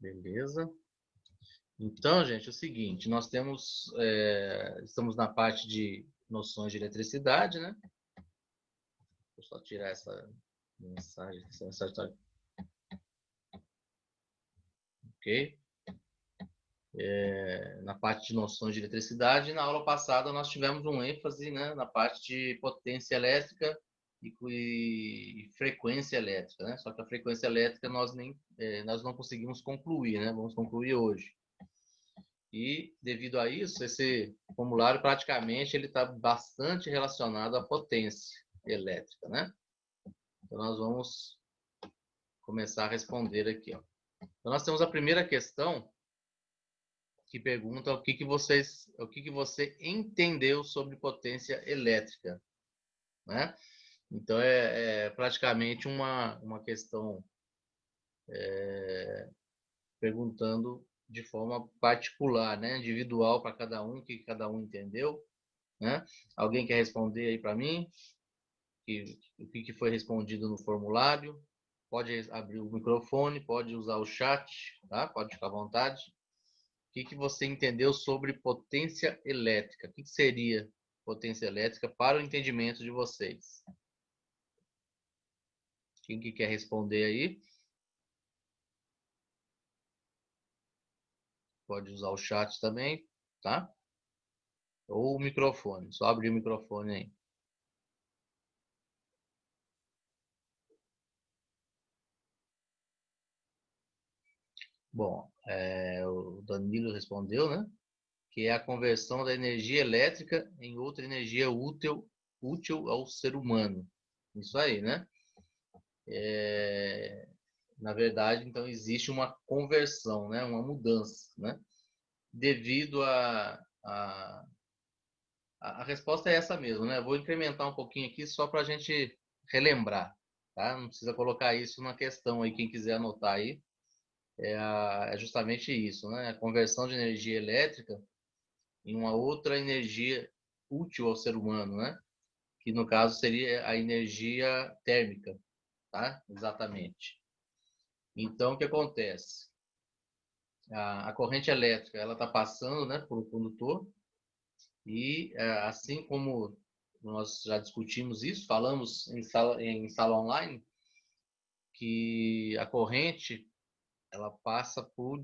Beleza. Então, gente, é o seguinte, nós temos, estamos na parte de noções de eletricidade, né? Vou só tirar essa mensagem tá... Ok? Na parte de noções de eletricidade, na aula passada nós tivemos um ênfase, né, na parte de potência elétrica e frequência elétrica, né? Só que a frequência elétrica nós não conseguimos concluir, né? Vamos concluir hoje. E devido a isso, esse formulário praticamente ele está bastante relacionado à potência elétrica, né? Então nós vamos começar a responder aqui, ó. Então nós temos a primeira questão que pergunta o que você entendeu sobre potência elétrica, né? Então é praticamente uma questão perguntando de forma particular, né? Individual para cada um, o que cada um entendeu, né? Alguém quer responder aí para mim? O que foi respondido no formulário? Pode abrir o microfone, pode usar o chat, tá? Pode ficar à vontade. O que você entendeu sobre potência elétrica? O que seria potência elétrica para o entendimento de vocês? Quem que quer responder aí? Pode usar o chat também, tá? Ou o microfone. Só abrir o microfone aí. Bom, o Danilo respondeu, né? Que é a conversão da energia elétrica em outra energia útil ao ser humano. Isso aí, né? Na verdade, então, existe uma conversão, né? Uma mudança, né? Devido a resposta é essa mesmo, né? Eu vou incrementar um pouquinho aqui só para a gente relembrar, tá? Não precisa colocar isso na questão aí, quem quiser anotar aí. É justamente isso, né? A conversão de energia elétrica em uma outra energia útil ao ser humano, né? Que no caso seria a energia térmica, tá? Exatamente. Então, o que acontece? A corrente elétrica, ela está passando, né, por um condutor e assim como nós já discutimos isso, falamos em sala online, que a corrente, ela passa por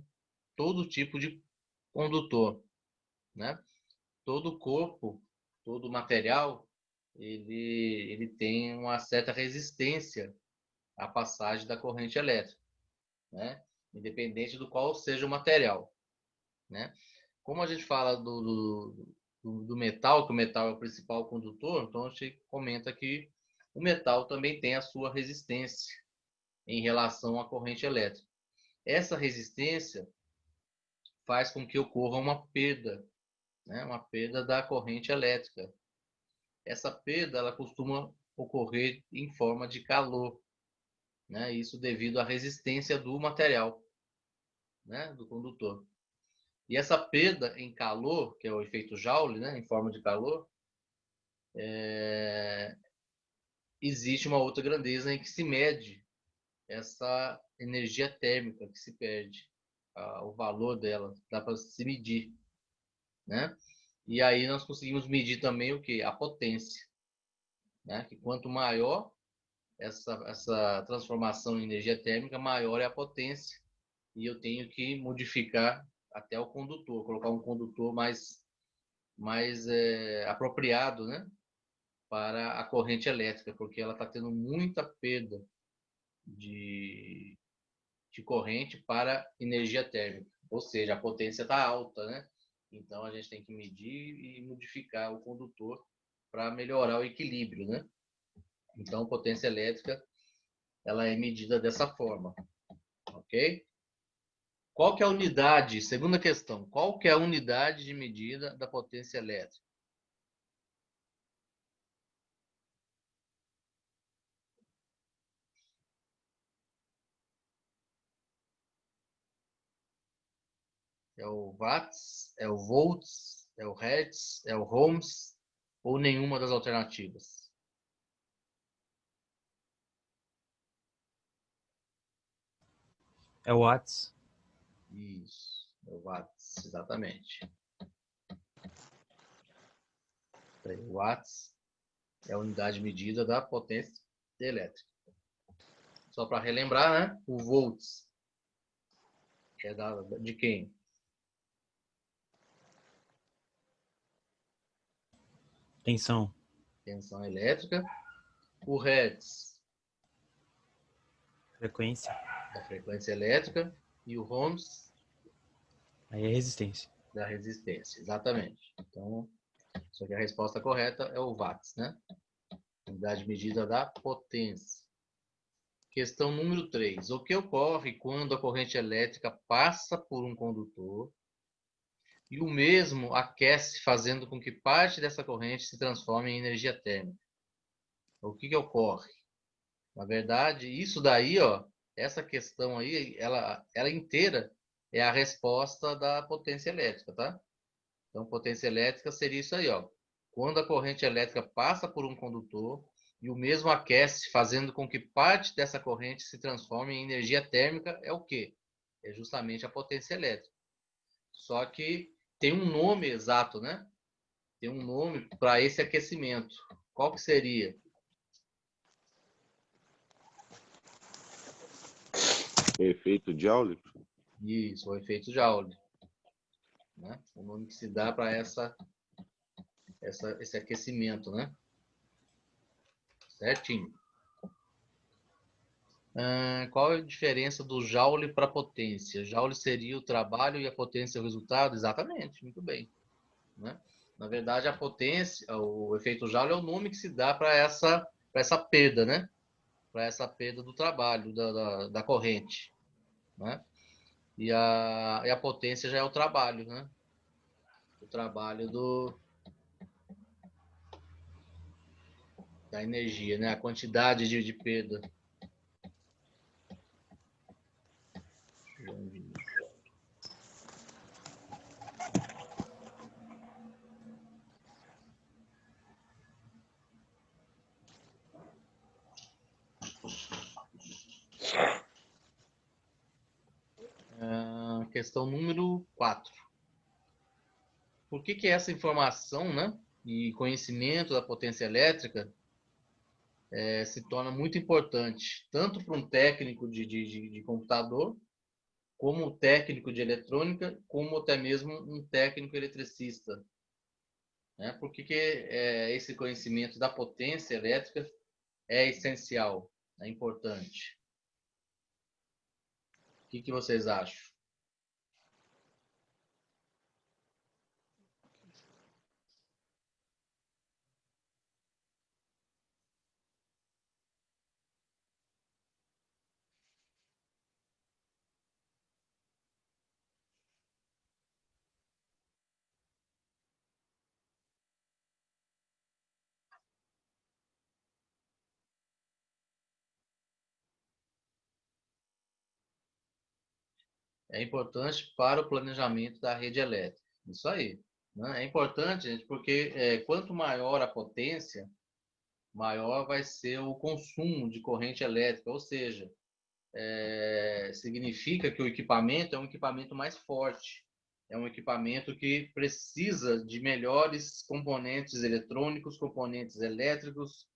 todo tipo de condutor, né? Todo corpo, todo material, ele tem uma certa resistência à passagem da corrente elétrica, né? Independente do qual seja o material, né? Como a gente fala do metal, que o metal é o principal condutor, então a gente comenta que o metal também tem a sua resistência em relação à corrente elétrica. Essa resistência faz com que ocorra uma perda, né? Uma perda da corrente elétrica. Essa perda ela costuma ocorrer em forma de calor, né? Isso devido à resistência do material, né? Do condutor. E essa perda em calor, que é o efeito Joule, né? Em forma de calor, existe uma outra grandeza em que se mede essa energia térmica que se perde, o valor dela, dá para se medir, né? E aí nós conseguimos medir também o que? A potência, né? Que quanto maior essa transformação em energia térmica, maior é a potência. E eu tenho que modificar até o condutor, colocar um condutor mais apropriado, né? Para a corrente elétrica, porque ela está tendo muita perda de corrente para energia térmica. Ou seja, a potência está alta, né? Então a gente tem que medir e modificar o condutor para melhorar o equilíbrio, né? Então, potência elétrica ela é medida dessa forma, ok? Qual que é a unidade? Segunda questão. Qual que é a unidade de medida da potência elétrica? É o watts? É o volts? É o hertz? É o ohms? Ou nenhuma das alternativas? É o Watts. Isso, é o watts, exatamente. Watts é a unidade medida da potência elétrica. Só para relembrar, né? O volts é de quem? Tensão. Tensão elétrica. O hertz Frequência. da frequência elétrica. E o ohms Aí é resistência. da resistência, exatamente. Então, só que a resposta correta é o watts, né? Unidade medida da potência. Questão número 3. O que ocorre quando a corrente elétrica passa por um condutor e o mesmo aquece, fazendo com que parte dessa corrente se transforme em energia térmica? O que ocorre? Na verdade, isso daí, ó, essa questão aí, ela inteira é a resposta da potência elétrica, tá? Então, potência elétrica seria isso aí, ó. Quando a corrente elétrica passa por um condutor e o mesmo aquece, fazendo com que parte dessa corrente se transforme em energia térmica, é o quê? É justamente a potência elétrica. Só que tem um nome exato, né? Tem um nome para esse aquecimento. Qual que seria? Efeito Joule? Isso, o efeito Joule, né? O nome que se dá para esse aquecimento, né? Certinho. Qual é a diferença do Joule para potência? Joule seria o trabalho e a potência o resultado? Exatamente, muito bem, né? Na verdade, a potência, o efeito Joule é o nome que se dá para essa perda, né? Para essa perda do trabalho, da corrente, né? E a potência já é o trabalho, né? O trabalho da energia, né? A quantidade de perda. Questão número 4. Por que essa informação, né, e conhecimento da potência elétrica se torna muito importante, tanto para um técnico de computador, como um técnico de eletrônica, como até mesmo um técnico eletricista? Né? Por que esse conhecimento da potência elétrica é essencial, é importante? O que vocês acham? É importante para o planejamento da rede elétrica. Isso aí. Né? É importante, gente, porque quanto maior a potência, maior vai ser o consumo de corrente elétrica, ou seja, significa que o equipamento é um equipamento mais forte, é um equipamento que precisa de melhores componentes eletrônicos, componentes elétricos,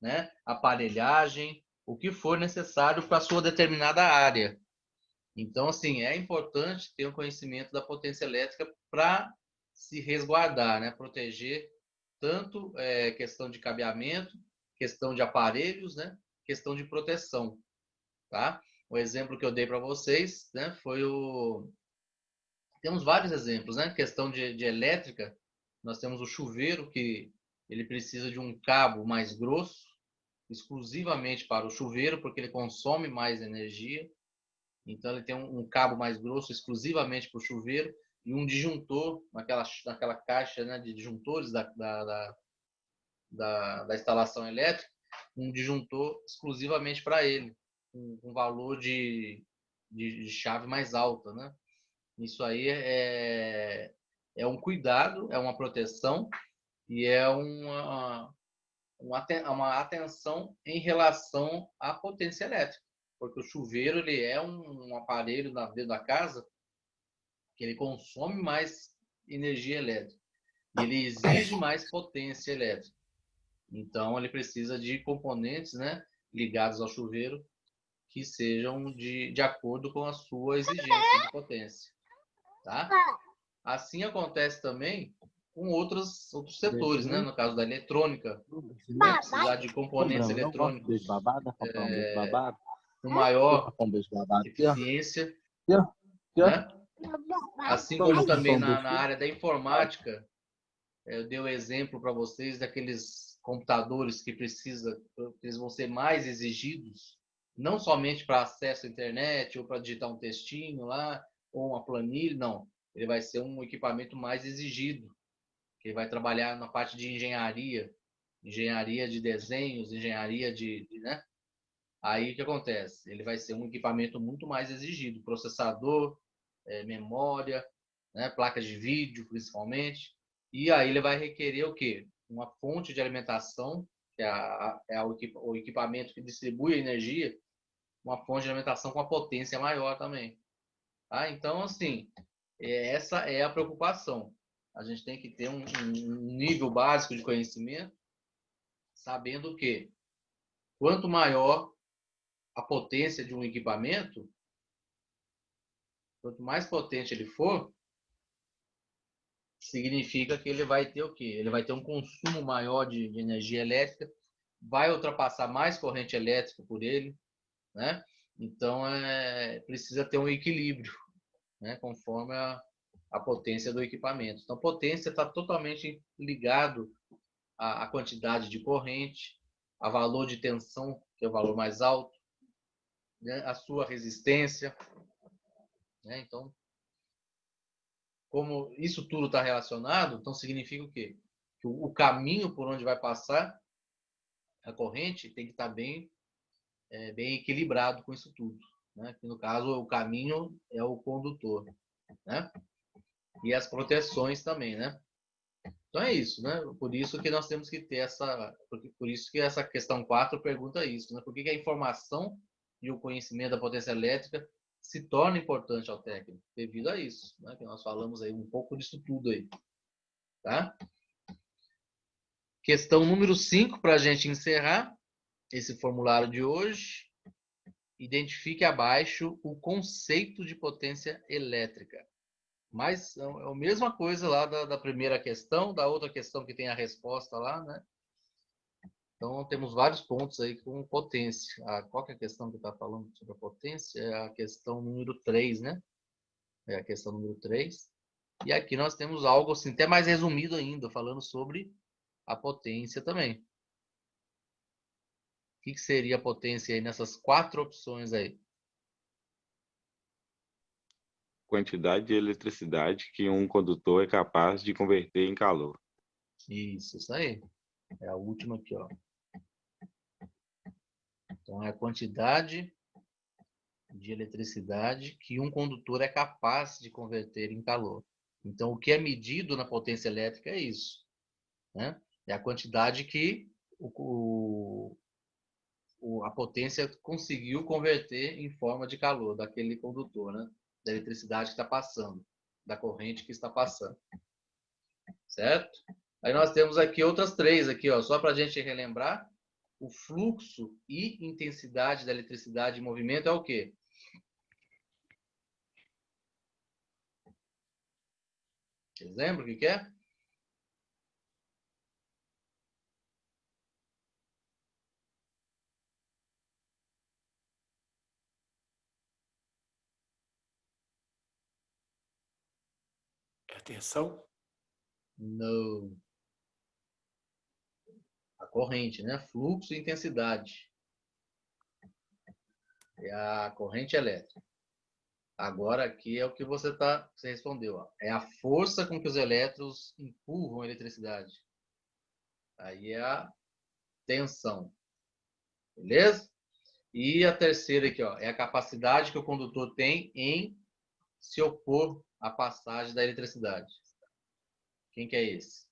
né? Aparelhagem, o que for necessário para a sua determinada área. Então, assim, é importante ter um conhecimento da potência elétrica para se resguardar, né? Proteger tanto questão de cabeamento, questão de aparelhos, né? Questão de proteção, tá? O exemplo que eu dei para vocês, né? Foi o... Temos vários exemplos, né? Questão de elétrica, nós temos o chuveiro, que ele precisa de um cabo mais grosso, exclusivamente para o chuveiro, porque ele consome mais energia. Então ele tem um cabo mais grosso exclusivamente para o chuveiro e um disjuntor naquela caixa, né, de disjuntores da instalação elétrica, um disjuntor exclusivamente para ele, com valor de chave mais alta, né? Isso aí é um cuidado, é uma proteção e é uma atenção em relação à potência elétrica, porque o chuveiro ele é um aparelho dentro da casa que ele consome mais energia elétrica e ele exige mais potência elétrica. Então, ele precisa de componentes, né, ligados ao chuveiro que sejam de acordo com a sua exigência de potência. Tá? Assim acontece também com outros setores, né? No caso da eletrônica, vai precisar de componentes eletrônicos com maior eficiência, né? Assim como também na área da informática, eu dei o exemplo para vocês daqueles computadores que eles vão ser mais exigidos, não somente para acesso à internet ou para digitar um textinho lá ou uma planilha, não. Ele vai ser um equipamento mais exigido, que vai trabalhar na parte de engenharia de desenhos, engenharia né? Aí o que acontece? Ele vai ser um equipamento muito mais exigido, processador, memória, né? Placa de vídeo principalmente, e aí ele vai requerer o quê? Uma fonte de alimentação, que é o equipamento que distribui a energia, uma fonte de alimentação com uma potência maior também. Tá? Então, assim, essa é a preocupação. A gente tem que ter um nível básico de conhecimento, sabendo que quanto maior a potência de um equipamento, quanto mais potente ele for, significa que ele vai ter o quê? Ele vai ter um consumo maior de energia elétrica, vai ultrapassar mais corrente elétrica por ele, né? Então, precisa ter um equilíbrio, né? Conforme a potência do equipamento. Então, potência está totalmente ligado à quantidade de corrente, a valor de tensão, que é o valor mais alto, né? A sua resistência, né? Então, como isso tudo está relacionado, então significa o quê? Que o caminho por onde vai passar a corrente tem que estar bem equilibrado com isso tudo, né? Que no caso o caminho é o condutor, né? E as proteções também, né? Então é isso, né? Por isso que nós temos que ter por isso que essa questão 4 pergunta isso, né? Por que a informação e o conhecimento da potência elétrica se torna importante ao técnico? Devido a isso, né? Que nós falamos aí um pouco disso tudo aí, tá? Questão número 5, para a gente encerrar esse formulário de hoje. Identifique abaixo o conceito de potência elétrica. Mas é a mesma coisa lá da primeira questão, da outra questão que tem a resposta lá, né? Então, temos vários pontos aí com potência. Qual que é a questão que está falando sobre a potência? É a questão número 3, né? É a questão número 3. E aqui nós temos algo assim, até mais resumido ainda, falando sobre a potência também. O que seria a potência aí nessas 4 opções aí? Quantidade de eletricidade que um condutor é capaz de converter em calor. Isso aí. É a última aqui, ó. Então, é a quantidade de eletricidade que um condutor é capaz de converter em calor. Então, o que é medido na potência elétrica é isso, né? É a quantidade que a potência conseguiu converter em forma de calor daquele condutor, né? Da eletricidade que está passando, da corrente que está passando, certo? Aí nós temos aqui outras 3 aqui, ó, só para a gente relembrar. O fluxo e intensidade da eletricidade em movimento é o quê? Vocês lembram o que é? É a tensão? Não. A corrente, né? Fluxo e intensidade. É a corrente elétrica. Agora aqui é o que você respondeu. Ó. É a força com que os elétrons empurram a eletricidade. Aí é a tensão. Beleza? E a terceira aqui, ó, é a capacidade que o condutor tem em se opor à passagem da eletricidade. Quem que é esse?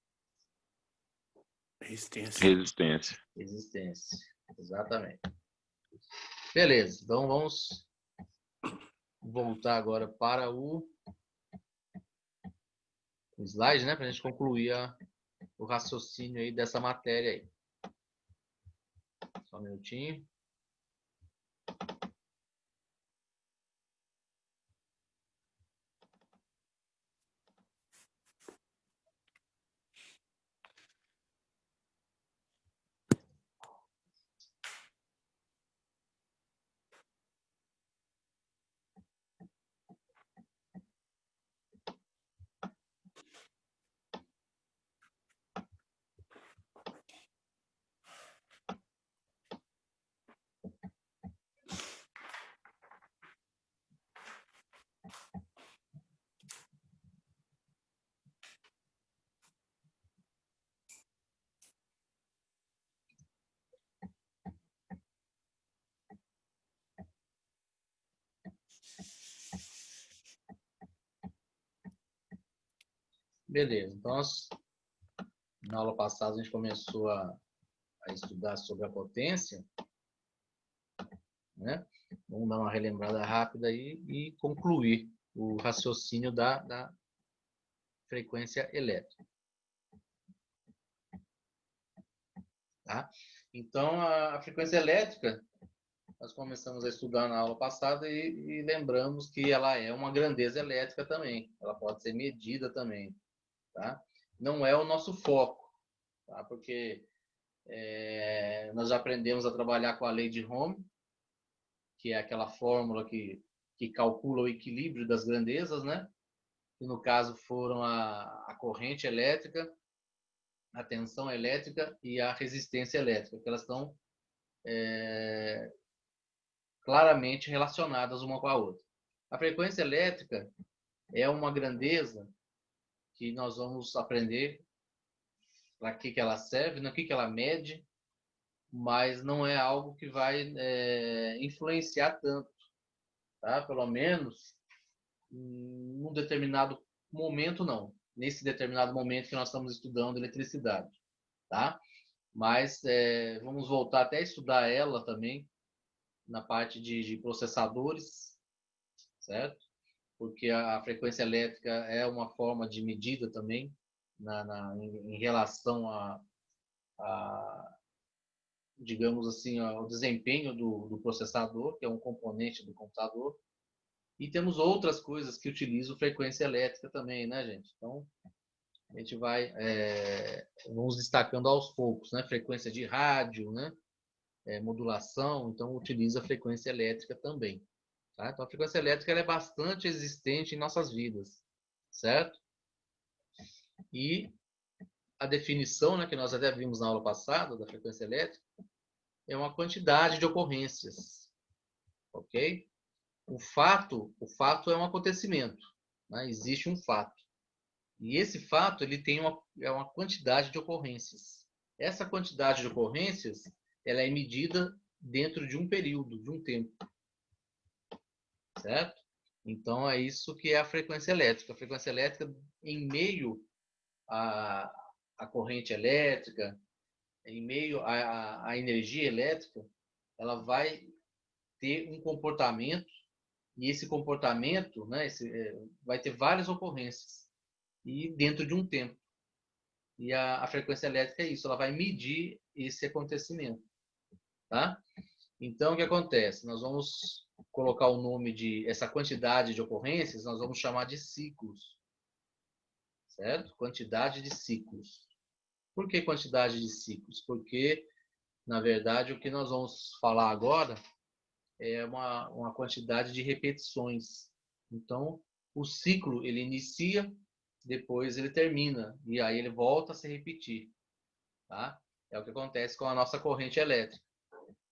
Resistência. Resistência. Resistência. Exatamente. Beleza. Então vamos voltar agora para o o slide, né? Para a gente concluir o raciocínio aí dessa matéria aí. Só um minutinho. Beleza, então na aula passada a gente começou a estudar sobre a potência, né? Vamos dar uma relembrada rápida aí e concluir o raciocínio da frequência elétrica. Tá? Então, a frequência elétrica, nós começamos a estudar na aula passada e lembramos que ela é uma grandeza elétrica também. Ela pode ser medida também. Tá? Não é o nosso foco, tá? Porque nós já aprendemos a trabalhar com a lei de Ohm, que é aquela fórmula que calcula o equilíbrio das grandezas, né? Que no caso foram a corrente elétrica, a tensão elétrica e a resistência elétrica, que elas estão claramente relacionadas uma com a outra. A frequência elétrica é uma grandeza que nós vamos aprender para que ela serve, no que ela mede, mas não é algo que vai influenciar tanto, tá? Pelo menos num determinado momento não. Nesse determinado momento que nós estamos estudando eletricidade, tá? Mas vamos voltar até a estudar ela também na parte de processadores, certo? Porque a frequência elétrica é uma forma de medida também em relação digamos assim, ao desempenho do processador, que é um componente do computador. E temos outras coisas que utilizam frequência elétrica também, né, gente? Então, a gente vai vamos destacando aos poucos, né? Frequência de rádio, né? Modulação, então utiliza frequência elétrica também. Tá? Então, a frequência elétrica ela é bastante existente em nossas vidas, certo? E a definição, né, que nós até vimos na aula passada da frequência elétrica, é uma quantidade de ocorrências, ok? O fato é um acontecimento, né? Existe um fato. E esse fato ele tem uma quantidade de ocorrências. Essa quantidade de ocorrências ela é medida dentro de um período, de um tempo, certo? Então é isso que é a frequência elétrica. A frequência elétrica, em meio à corrente elétrica, em meio à energia elétrica, ela vai ter um comportamento e esse comportamento, né, vai ter várias ocorrências e dentro de um tempo. E a frequência elétrica é isso, ela vai medir esse acontecimento, tá? Então, o que acontece? Nós vamos colocar o nome de essa quantidade de ocorrências, nós vamos chamar de ciclos, certo? Quantidade de ciclos. Por que quantidade de ciclos? Porque, na verdade, o que nós vamos falar agora é uma quantidade de repetições. Então, o ciclo, ele inicia, depois ele termina, e aí ele volta a se repetir. Tá? É o que acontece com a nossa corrente elétrica.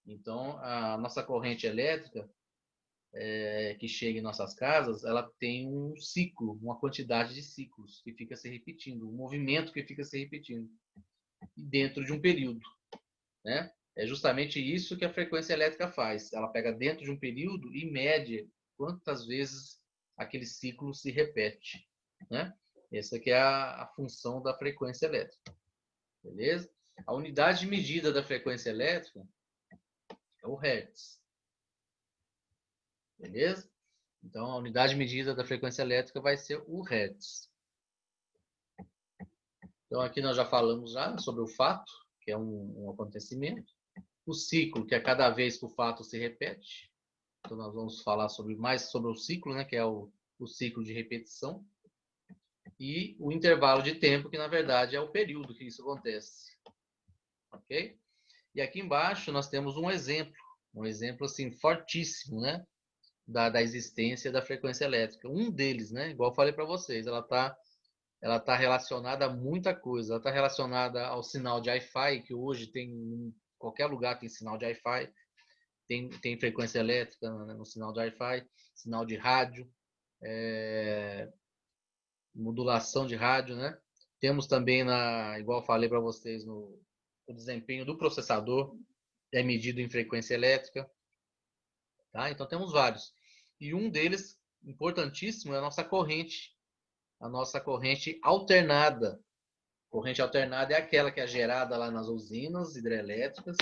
Então, a nossa corrente elétrica, que chega em nossas casas, ela tem um ciclo, uma quantidade de ciclos que fica se repetindo, um movimento que fica se repetindo dentro de um período, né? É justamente isso que a frequência elétrica faz. Ela pega dentro de um período e mede quantas vezes aquele ciclo se repete, né? Essa aqui é a função da frequência elétrica, beleza? A unidade de medida da frequência elétrica é o Hertz, beleza? Então, a unidade de medida da frequência elétrica vai ser o Hertz. Então, aqui nós já falamos já sobre o fato, que é um acontecimento. O ciclo, que é cada vez que o fato se repete. Então, nós vamos falar mais sobre o ciclo, né, que é o ciclo de repetição. E o intervalo de tempo, que na verdade é o período que isso acontece. Ok? E aqui embaixo nós temos um exemplo assim fortíssimo, né, da existência da frequência elétrica. Um deles, né, igual eu falei para vocês, ela tá relacionada a muita coisa. Ela está relacionada ao sinal de Wi-Fi, que hoje tem em qualquer lugar tem sinal de Wi-Fi, tem frequência elétrica no sinal de Wi-Fi, sinal de rádio, modulação de rádio, né? Temos também, igual eu falei para vocês, o desempenho do processador é medido em frequência elétrica. Tá? Então temos vários. E um deles, importantíssimo, é a nossa corrente alternada. Corrente alternada é aquela que é gerada lá nas usinas hidrelétricas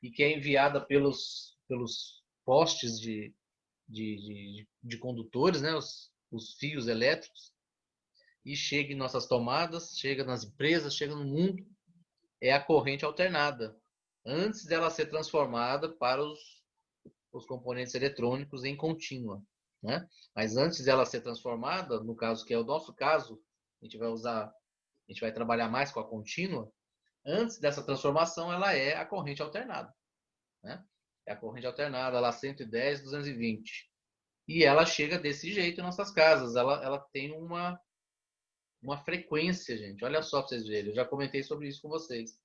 e que é enviada pelos postes de condutores, né? os fios elétricos, e chega em nossas tomadas, chega nas empresas, chega no mundo. É a corrente alternada, antes dela ser transformada para os componentes eletrônicos em contínua, né? Mas antes dela ser transformada, no caso que é o nosso caso, a gente vai trabalhar mais com a contínua. Antes dessa transformação, ela é a corrente alternada, né? É a corrente alternada, lá 110, 220. E ela chega desse jeito em nossas casas. Ela tem uma frequência, gente. Olha só para vocês verem. Eu já comentei sobre isso com vocês.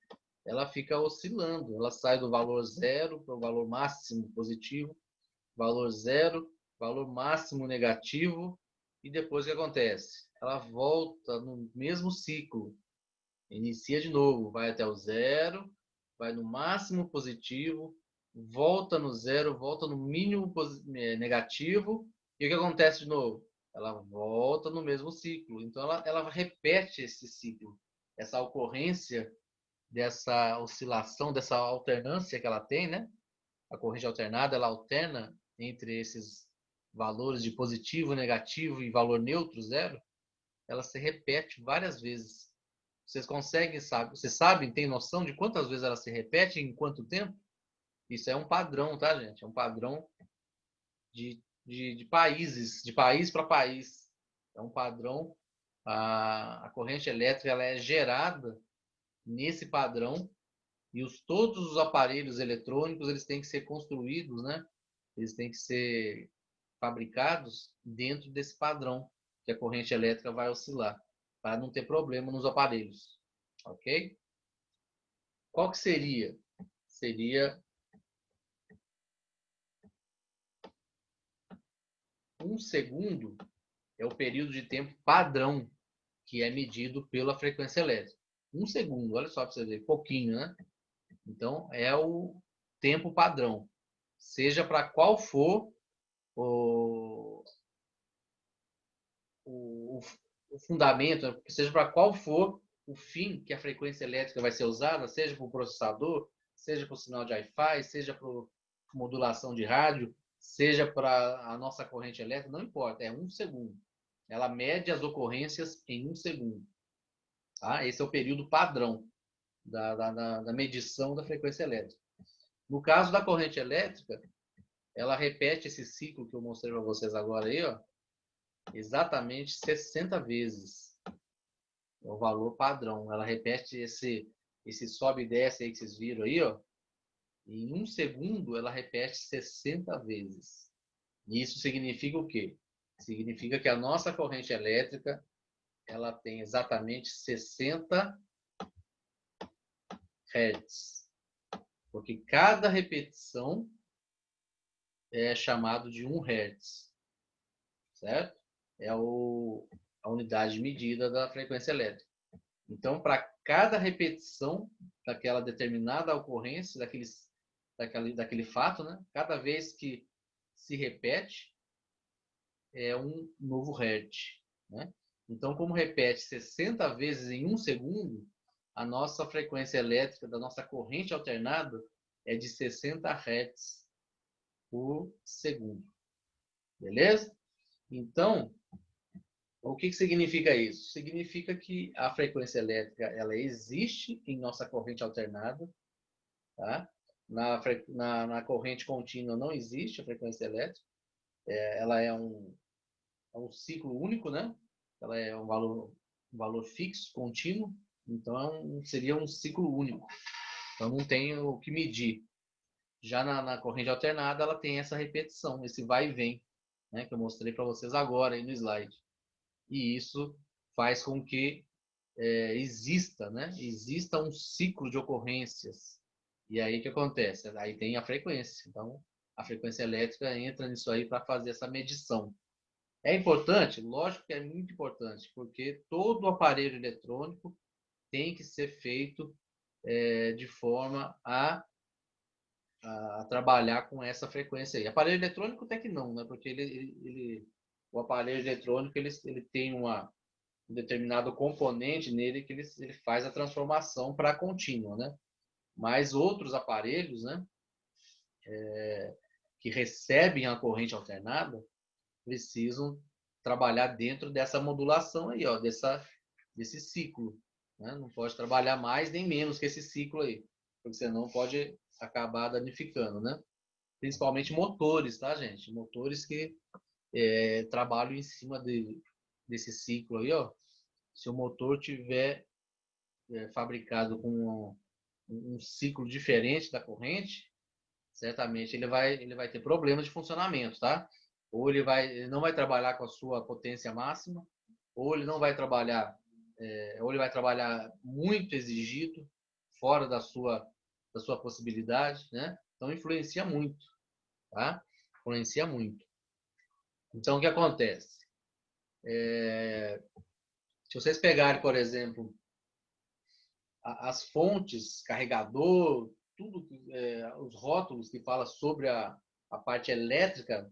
Ela fica oscilando. Ela sai do valor zero para o valor máximo positivo, valor zero, valor máximo negativo. E depois o que acontece? Ela volta no mesmo ciclo. Inicia de novo. Vai até o zero, vai no máximo positivo, volta no zero, volta no mínimo negativo. E o que acontece de novo? Ela volta no mesmo ciclo. Então, ela repete esse ciclo. Essa ocorrência dessa oscilação, dessa alternância que ela tem, né? A corrente alternada, ela alterna entre esses valores de positivo, negativo e valor neutro, zero. Ela se repete várias vezes. Vocês sabem, tem noção de quantas vezes ela se repete e em quanto tempo? Isso é um padrão, tá, gente? É um padrão de países, de país para país. É um padrão. A corrente elétrica ela é gerada nesse padrão e todos os aparelhos eletrônicos eles têm que ser construídos, né? Eles têm que ser fabricados dentro desse padrão que a corrente elétrica vai oscilar, para não ter problema nos aparelhos. Ok? Qual que seria? Seria 1 segundo é o período de tempo padrão que é medido pela frequência elétrica. 1 segundo, olha só para você ver, pouquinho, né? Então, é o tempo padrão. Seja para qual for o fundamento, seja para qual for o fim que a frequência elétrica vai ser usada, seja para o processador, seja para o sinal de Wi-Fi, seja para modulação de rádio, seja para a nossa corrente elétrica, não importa, é 1 segundo. Ela mede as ocorrências em 1 segundo. Tá? Esse é o período padrão da medição da frequência elétrica. No caso da corrente elétrica, ela repete esse ciclo que eu mostrei para vocês agora aí, ó, exatamente 60 vezes. É o valor padrão. Ela repete esse sobe e desce aí que vocês viram aí, ó. Em 1 segundo, ela repete 60 vezes. E isso significa o quê? Significa que a nossa corrente elétrica ela tem exatamente 60 Hz. Porque cada repetição é chamado de 1 Hz. Certo? É a unidade de medida da frequência elétrica. Então, para cada repetição daquela determinada ocorrência, daquele fato, né? Cada vez que se repete, é um novo Hertz. Né? Então, como repete 60 vezes em 1 segundo, a nossa frequência elétrica da nossa corrente alternada é de 60 Hz por segundo. Beleza? Então, O que significa isso? Significa que a frequência elétrica ela existe em nossa corrente alternada, tá? Na corrente contínua não existe a frequência elétrica, ela é um ciclo único, né? Ela é um valor fixo, contínuo, então seria um ciclo único. Então não tem o que medir. Já na corrente alternada, ela tem essa repetição, esse vai e vem, né? Que eu mostrei para vocês agora aí no slide. E isso faz com que exista, né? Exista um ciclo de ocorrências. E aí o que acontece? Aí tem a frequência. Então, a frequência elétrica entra nisso aí para fazer essa medição. É importante? Lógico que é muito importante, porque todo aparelho eletrônico tem que ser feito de forma a trabalhar com essa frequência aí. Aparelho eletrônico até que não, né? Porque o aparelho eletrônico ele tem um determinado componente nele que ele faz a transformação para contínua, né? Mas outros aparelhos, né, que recebem a corrente alternada, precisam trabalhar dentro dessa modulação aí, ó, desse ciclo, né? Não pode trabalhar mais nem menos que esse ciclo aí, porque senão pode acabar danificando, né? Principalmente motores, tá, gente? Motores que trabalham em cima desse ciclo aí, ó. Se o motor tiver fabricado com um ciclo diferente da corrente, certamente ele vai ter problemas de funcionamento, tá? Ou ele não vai trabalhar com a sua potência máxima, ou ele não vai trabalhar, ou ele vai trabalhar muito exigido, fora da sua possibilidade, né? Então influencia muito, tá? Influencia muito. Então o que acontece? Se vocês pegarem, por exemplo, as fontes, carregador, tudo, os rótulos que fala sobre a parte elétrica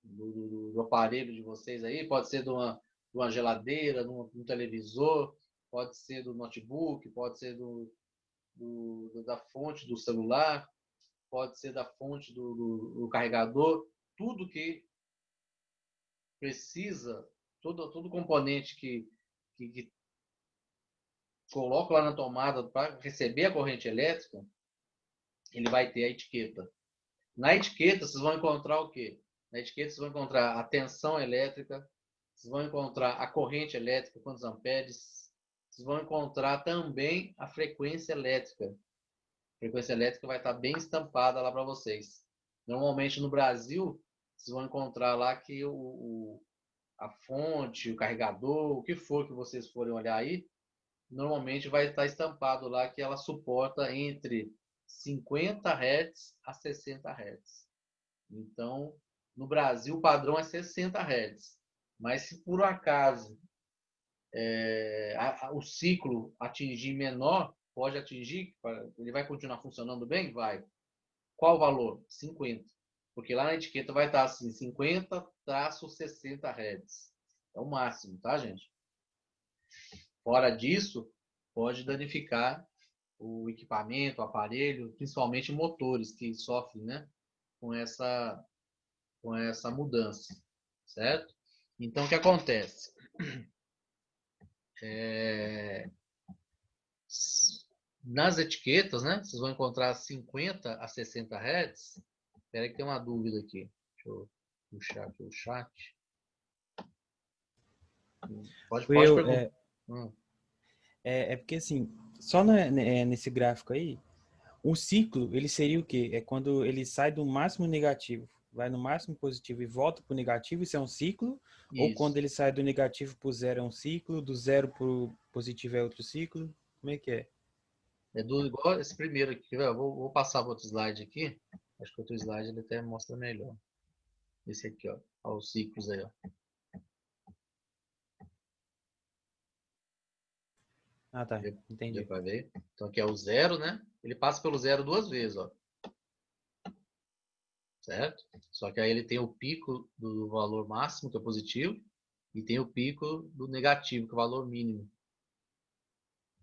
do aparelho de vocês aí, pode ser de uma geladeira, de um televisor, pode ser do notebook, pode ser da fonte do celular, pode ser da fonte do carregador, tudo que precisa, todo componente que coloco lá na tomada para receber a corrente elétrica, ele vai ter a etiqueta. Na etiqueta, vocês vão encontrar o quê? Na etiqueta, vocês vão encontrar a tensão elétrica, vocês vão encontrar a corrente elétrica, quantos amperes, vocês vão encontrar também a frequência elétrica. A frequência elétrica vai estar bem estampada lá para vocês. Normalmente no Brasil, vocês vão encontrar lá que a fonte, o carregador, o que for que vocês forem olhar aí, normalmente vai estar estampado lá que ela suporta entre 50 Hz a 60 Hz. Então, no Brasil, o padrão é 60 Hz. Mas se por acaso o ciclo atingir menor, pode atingir, ele vai continuar funcionando bem? Vai. Qual o valor? 50. Porque lá na etiqueta vai estar assim, 50-60 Hz. É o máximo, tá, gente? Fora disso, pode danificar o equipamento, o aparelho, principalmente motores que sofrem, né, com essa mudança, certo? Então, o que acontece? Nas etiquetas, né, vocês vão encontrar 50 a 60 Hz. Espera que tem uma dúvida aqui. Deixa eu puxar aqui o chat. Pode perguntar. É porque assim, só nesse gráfico aí, um ciclo, ele seria o quê? É quando ele sai do máximo negativo, vai no máximo positivo e volta para o negativo, isso é um ciclo? Isso. Ou quando ele sai do negativo para o zero é um ciclo, do zero para o positivo é outro ciclo? Como é que é? Igual esse primeiro aqui. Vou passar para outro slide aqui. Acho que outro slide ele até mostra melhor. Esse aqui, ó. Olha os ciclos aí, ó. Ah, tá. Entendi. Deu para ver? Então aqui é o zero, né? Ele passa pelo zero duas vezes, ó. Certo? Só que aí ele tem o pico do valor máximo, que é positivo, e tem o pico do negativo, que é o valor mínimo.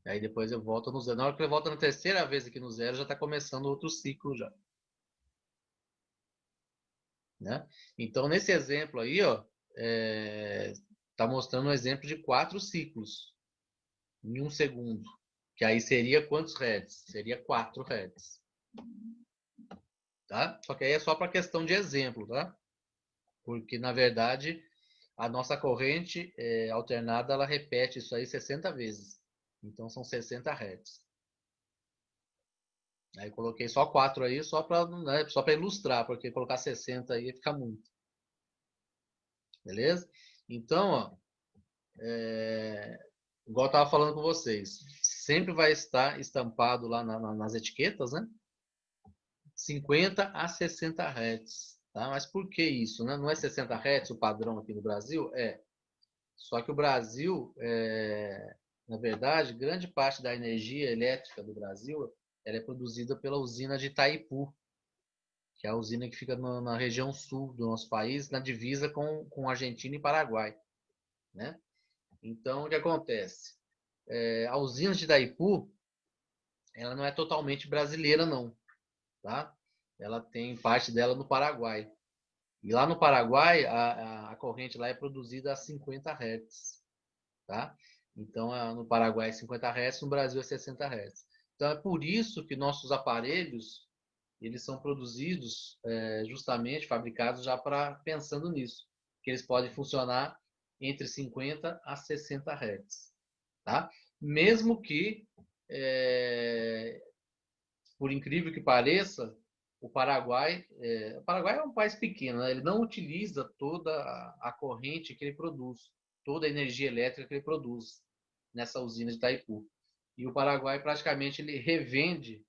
Aí depois eu volto no zero. Na hora que ele volta na terceira vez aqui no zero, já está começando outro ciclo já. Né? Então, nesse exemplo aí, ó, está mostrando um exemplo de 4 ciclos em 1 segundo. Que aí seria quantos hertz? Seria 4 hertz. Tá? Só que aí é só para questão de exemplo, tá? Porque, na verdade, a nossa corrente alternada, ela repete isso aí 60 vezes. Então, são 60 hertz. Aí coloquei só 4 aí, só para ilustrar, porque colocar 60 aí fica muito. Beleza? Então, ó, igual eu estava falando com vocês, sempre vai estar estampado lá nas etiquetas, né? 50 a 60 Hz. Tá? Mas por que isso? Né? Não é 60 Hz o padrão aqui no Brasil? É. Só que o Brasil, na verdade, grande parte da energia elétrica do Brasil ela é produzida pela usina de Itaipu, que é a usina que fica na região sul do nosso país, na divisa com Argentina e Paraguai. Né? Então, o que acontece? A usina de Itaipu, ela não é totalmente brasileira, não. Tá? Ela tem parte dela no Paraguai. E lá no Paraguai, a corrente lá é produzida a 50 Hz. Tá? Então, no Paraguai é 50 Hz, no Brasil é 60 Hz. Então, é por isso que nossos aparelhos, eles são produzidos justamente, fabricados já pensando nisso. Que eles podem funcionar entre 50 a 60 Hz. Tá? Mesmo que, por incrível que pareça, o Paraguai é um país pequeno, né? Ele não utiliza toda a corrente que ele produz, toda a energia elétrica que ele produz nessa usina de Itaipu. E o Paraguai praticamente ele revende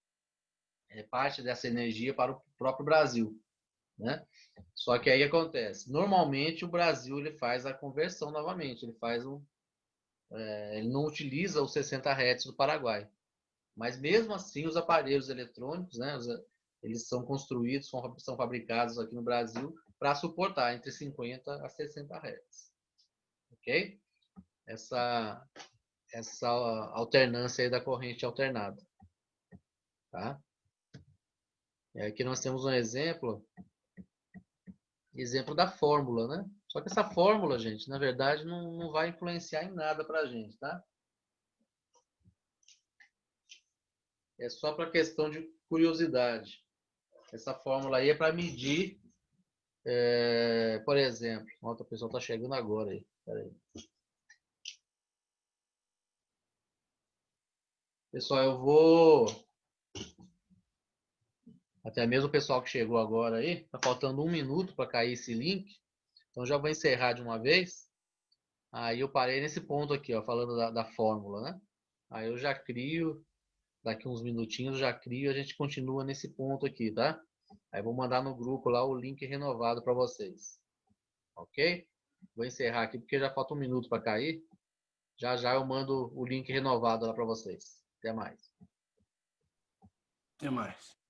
parte dessa energia para o próprio Brasil, né? Só que aí acontece, normalmente o Brasil ele faz a conversão novamente, ele não utiliza os 60 Hz do Paraguai. Mas mesmo assim, os aparelhos eletrônicos, né, eles são construídos, são fabricados aqui no Brasil para suportar entre 50 a 60 Hz. Ok? Essa alternância aí da corrente alternada. Tá? E aqui nós temos um exemplo da fórmula, né? Só que essa fórmula, gente, na verdade, não vai influenciar em nada para a gente, tá? É só para questão de curiosidade. Essa fórmula aí é para medir, por exemplo, outra pessoa está chegando agora aí. Peraí. Pessoal, eu vou. Até mesmo o pessoal que chegou agora aí, tá faltando 1 minuto para cair esse link. Então já vou encerrar de uma vez. Aí eu parei nesse ponto aqui, ó, falando da fórmula, né? Aí eu já crio, daqui uns minutinhos eu já crio, a gente continua nesse ponto aqui, tá? Aí vou mandar no grupo lá o link renovado para vocês. Ok? Vou encerrar aqui porque já falta 1 minuto para cair. Já já eu mando o link renovado lá para vocês. Até mais. Até mais.